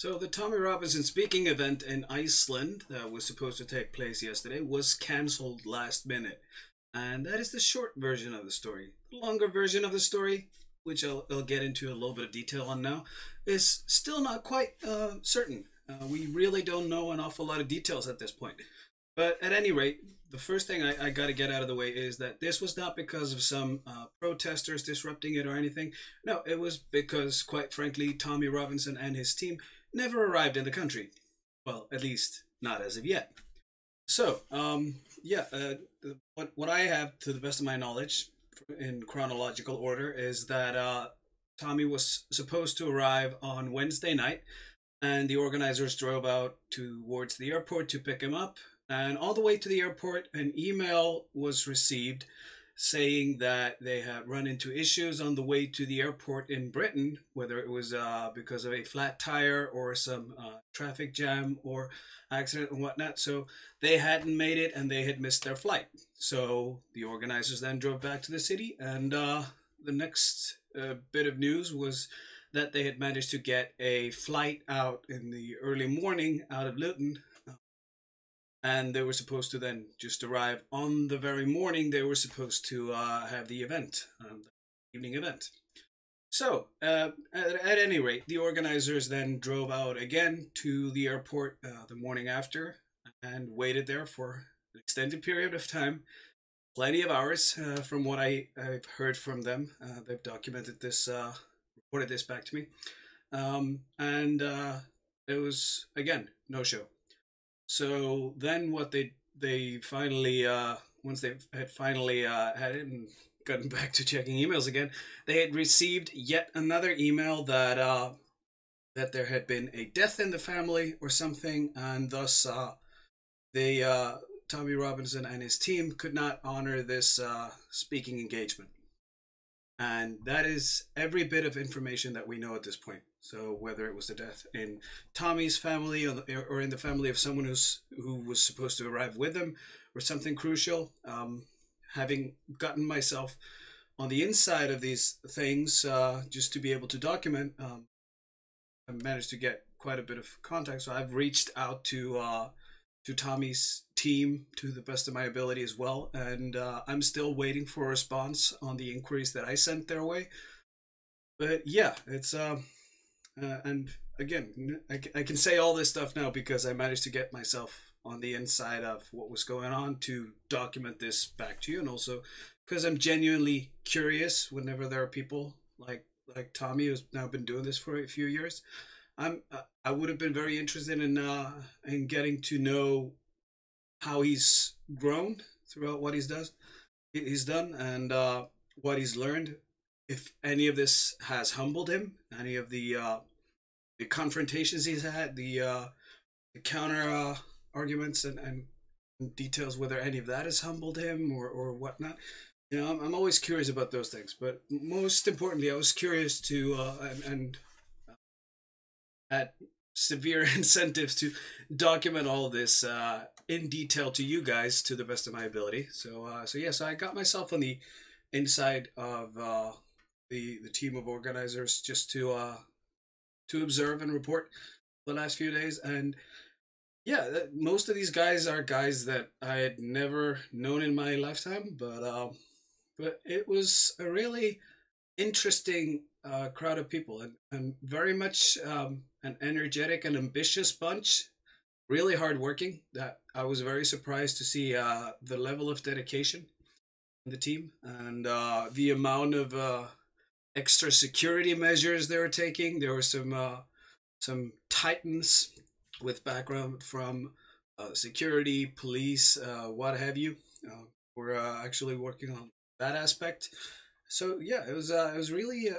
So the Tommy Robinson speaking event in Iceland that was supposed to take place yesterday was cancelled last minute. And that is the short version of the story. The longer version of the story, which I'll get into a little bit of detail on now, is still not quite certain. We really don't know an awful lot of details at this point. But at any rate, the first thing I got to get out of the way is that this was not because of some protesters disrupting it or anything. No, it was because, quite frankly, Tommy Robinson and his team never arrived in the country. Well, at least not as of yet. So, what I have, to the best of my knowledge, in chronological order, is that Tommy was supposed to arrive on Wednesday night, and the organizers drove out towards the airport to pick him up. And all the way to the airport, an email was received saying that they had run into issues on the way to the airport in Britain, whether it was because of a flat tire or some traffic jam or accident and whatnot. So they hadn't made it and they had missed their flight. So the organizers then drove back to the city, and the next bit of news was that they had managed to get a flight out in the early morning out of Luton. And they were supposed to then just arrive on the very morning they were supposed to have the event, the evening event. So, at any rate, the organizers then drove out again to the airport the morning after and waited there for an extended period of time, plenty of hours from what I've heard from them. They've documented this, reported this back to me. And it was, again, no show. So then what they finally, once they had finally had it and gotten back to checking emails again, they had received yet another email that that there had been a death in the family or something, and thus Tommy Robinson and his team could not honor this speaking engagement. And that is every bit of information that we know at this point. So whether it was the death in Tommy's family or in the family of someone who was supposed to arrive with them or something crucial, having gotten myself on the inside of these things just to be able to document, I managed to get quite a bit of contact. So I've reached out to Tommy's team to the best of my ability as well, and I'm still waiting for a response on the inquiries that I sent their way. But yeah, it's and again, I can say all this stuff now because I managed to get myself on the inside of what was going on to document this back to you, and also because I'm genuinely curious whenever there are people like Tommy, who's now been doing this for a few years. I would have been very interested in getting to know how he's grown throughout what he's done, and what he's learned. If any of this has humbled him, any of the confrontations he's had, the counter arguments and details, whether any of that has humbled him or whatnot. You know, I'm always curious about those things. But most importantly, I was curious to and had severe incentives to document all of this in detail to you guys to the best of my ability. So I got myself on the inside of the team of organizers just to observe and report the last few days. And yeah, most of these guys are guys that I had never known in my lifetime, but it was a really interesting crowd of people, and very much an energetic and ambitious bunch, really hardworking. That I was very surprised to see the level of dedication in the team, and the amount of extra security measures they were taking. There were some titans with background from security, police, what have you. We're actually working on that aspect. So yeah, it was really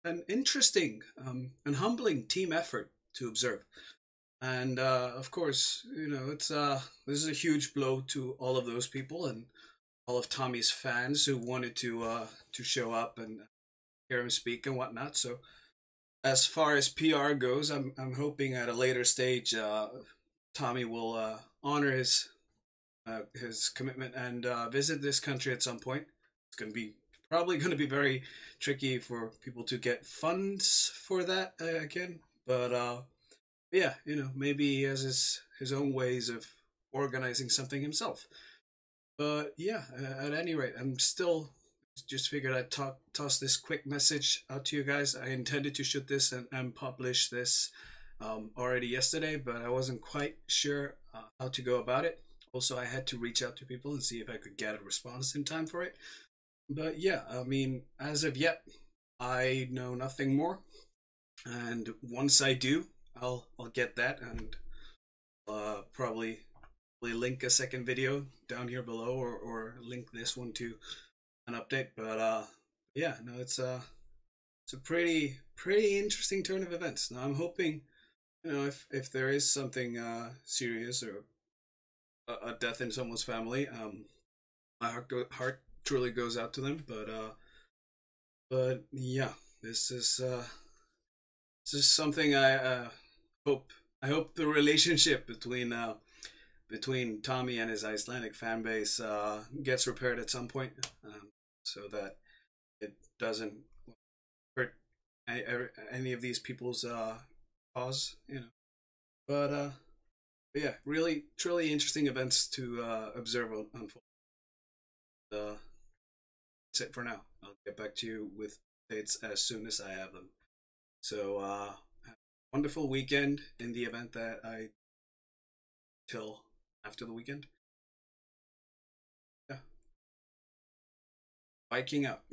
an interesting and humbling team effort to observe. And of course, you know, it's this is a huge blow to all of those people and all of Tommy's fans who wanted to show up and hear him speak and whatnot. So as far as PR goes, I'm hoping at a later stage Tommy will honor his commitment and visit this country at some point. It's probably going to be very tricky for people to get funds for that again, but Yeah, maybe he has his own ways of organizing something himself. But yeah, at any rate, I'm still just figured I'd toss this quick message out to you guys. I intended to shoot this and publish this already yesterday, but I wasn't quite sure how to go about it. Also, I had to reach out to people and see if I could get a response in time for it. But yeah, I mean, as of yet, I know nothing more. And once I do, I'll get that and probably link a second video down here below, or link this one to an update. But yeah, no, it's a pretty interesting turn of events. Now I'm hoping, if there is something serious, or a death in someone's family, my heart truly goes out to them. But yeah, this is something hope I hope the relationship between Tommy and his Icelandic fan base gets repaired at some point, so that it doesn't hurt any of these people's cause, But yeah, really, truly interesting events to observe unfold. Uh, that's it for now. I'll get back to you with updates as soon as I have them. So, have a wonderful weekend in the event that I till after the weekend. Yeah, biking out.